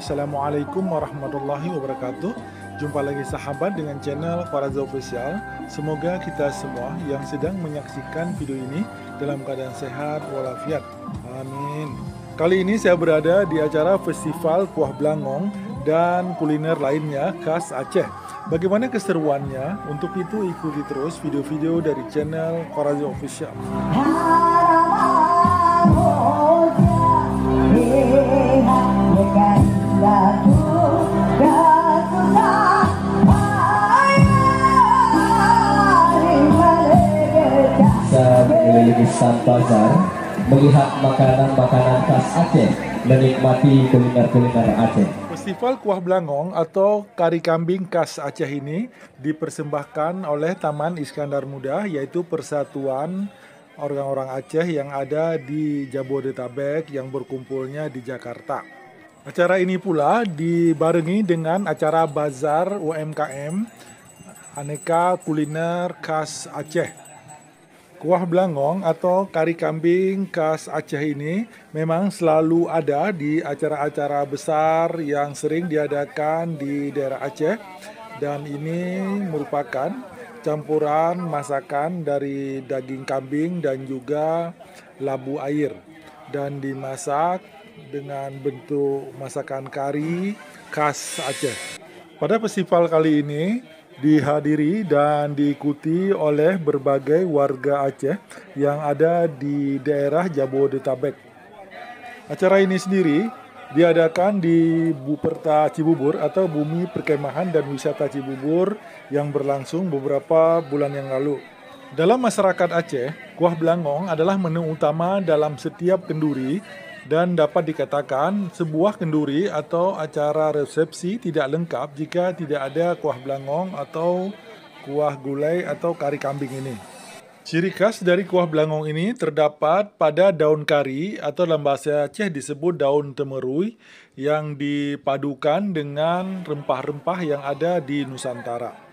Assalamualaikum warahmatullahi wabarakatuh. Jumpa lagi sahabat dengan channel Faraza Official. Semoga kita semua yang sedang menyaksikan video ini dalam keadaan sehat walafiat. Amin. Kali ini saya berada di acara Festival Kuah Blangong dan kuliner lainnya khas Aceh. Bagaimana keseruannya? Untuk itu ikuti terus video-video dari channel Faraza Official. Bisa mengelilingi San Bazar, melihat makanan-makanan khas Aceh, menikmati kuliner-kuliner Aceh. Festival Kuah Blangong atau kari kambing khas Aceh ini dipersembahkan oleh Taman Iskandar Muda, yaitu persatuan orang-orang Aceh yang ada di Jabodetabek yang berkumpulnya di Jakarta. Acara ini pula dibarengi dengan acara Bazar UMKM Aneka Kuliner Khas Aceh. Kuah Blangong atau kari kambing khas Aceh ini memang selalu ada di acara-acara besar yang sering diadakan di daerah Aceh, dan ini merupakan campuran masakan dari daging kambing dan juga labu air, dan dimasak dengan bentuk masakan kari khas Aceh. Pada festival kali ini dihadiri dan diikuti oleh berbagai warga Aceh yang ada di daerah Jabodetabek. Acara ini sendiri diadakan di Buperta Cibubur atau Bumi Perkemahan dan Wisata Cibubur yang berlangsung beberapa bulan yang lalu. Dalam masyarakat Aceh, kuah blangong adalah menu utama dalam setiap kenduri, dan dapat dikatakan sebuah kenduri atau acara resepsi tidak lengkap jika tidak ada kuah blangong atau kuah gulai atau kari kambing ini. Ciri khas dari kuah blangong ini terdapat pada daun kari atau dalam bahasa Aceh disebut daun temerui yang dipadukan dengan rempah-rempah yang ada di Nusantara.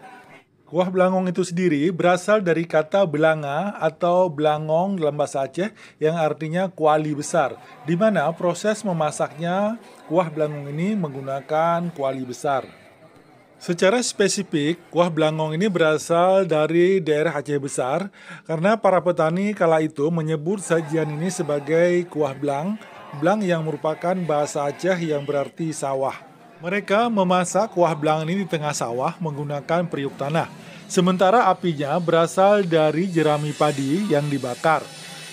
Kuah blangong itu sendiri berasal dari kata belanga atau blangong dalam bahasa Aceh yang artinya kuali besar, di mana proses memasaknya kuah blangong ini menggunakan kuali besar. Secara spesifik, kuah blangong ini berasal dari daerah Aceh Besar karena para petani kala itu menyebut sajian ini sebagai kuah blang, blang yang merupakan bahasa Aceh yang berarti sawah. Mereka memasak kuah blang ini di tengah sawah menggunakan periuk tanah. Sementara apinya berasal dari jerami padi yang dibakar.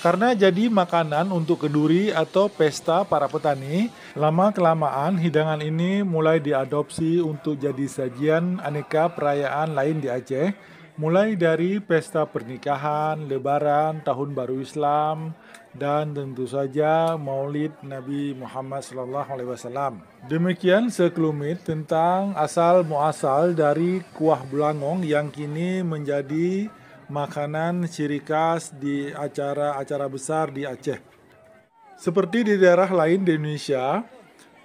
Karena jadi makanan untuk kenduri atau pesta para petani, lama-kelamaan hidangan ini mulai diadopsi untuk jadi sajian aneka perayaan lain di Aceh, mulai dari pesta pernikahan, lebaran, tahun baru Islam, dan tentu saja Maulid Nabi Muhammad SAW. Demikian sekelumit tentang asal muasal dari kuah blangong yang kini menjadi makanan ciri khas di acara-acara besar di Aceh. Seperti di daerah lain di Indonesia,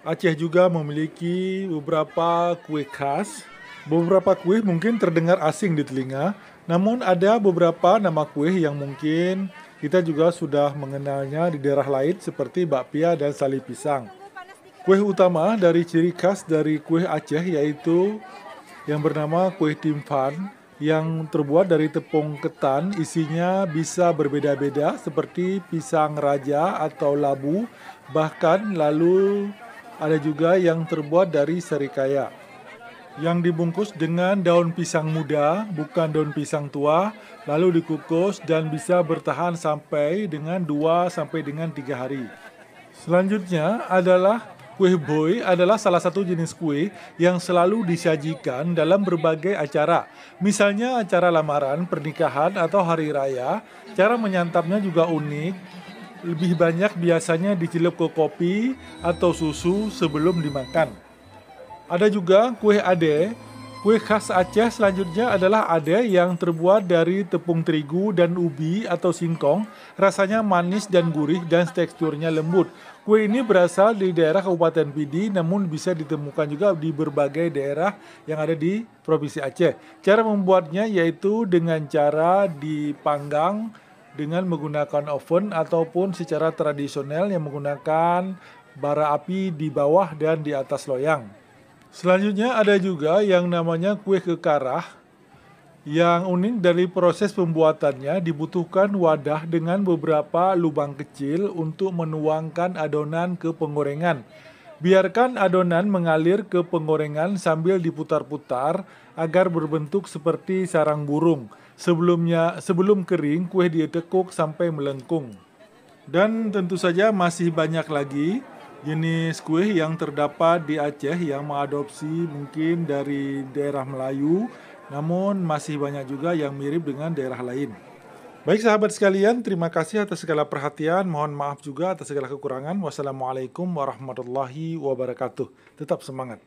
Aceh juga memiliki beberapa kue khas. Beberapa kue mungkin terdengar asing di telinga, namun ada beberapa nama kue yang mungkin kita juga sudah mengenalnya di daerah lain seperti bakpia dan sali pisang. Kue utama dari ciri khas dari kue Aceh yaitu yang bernama kue timphan yang terbuat dari tepung ketan, isinya bisa berbeda-beda seperti pisang raja atau labu, bahkan lalu ada juga yang terbuat dari serikaya yang dibungkus dengan daun pisang muda, bukan daun pisang tua, lalu dikukus dan bisa bertahan sampai dengan 2 sampai dengan 3 hari. Selanjutnya adalah kue boy, adalah salah satu jenis kue yang selalu disajikan dalam berbagai acara. Misalnya acara lamaran, pernikahan, atau hari raya. Cara menyantapnya juga unik. Lebih banyak biasanya dicelup ke kopi atau susu sebelum dimakan. Ada juga kue ade. Kue khas Aceh selanjutnya adalah ade yang terbuat dari tepung terigu dan ubi atau singkong. Rasanya manis dan gurih dan teksturnya lembut. Kue ini berasal di daerah Kabupaten Pidi, namun bisa ditemukan juga di berbagai daerah yang ada di Provinsi Aceh. Cara membuatnya yaitu dengan cara dipanggang dengan menggunakan oven ataupun secara tradisional yang menggunakan bara api di bawah dan di atas loyang. Selanjutnya ada juga yang namanya kue kekarah. Yang unik dari proses pembuatannya dibutuhkan wadah dengan beberapa lubang kecil untuk menuangkan adonan ke penggorengan. Biarkan adonan mengalir ke penggorengan sambil diputar-putar agar berbentuk seperti sarang burung. Sebelum kering, kue ditekuk sampai melengkung. Dan tentu saja masih banyak lagi jenis kue yang terdapat di Aceh yang mengadopsi mungkin dari daerah Melayu, namun masih banyak juga yang mirip dengan daerah lain. Baik sahabat sekalian, terima kasih atas segala perhatian. Mohon maaf juga atas segala kekurangan. Wassalamualaikum warahmatullahi wabarakatuh. Tetap semangat.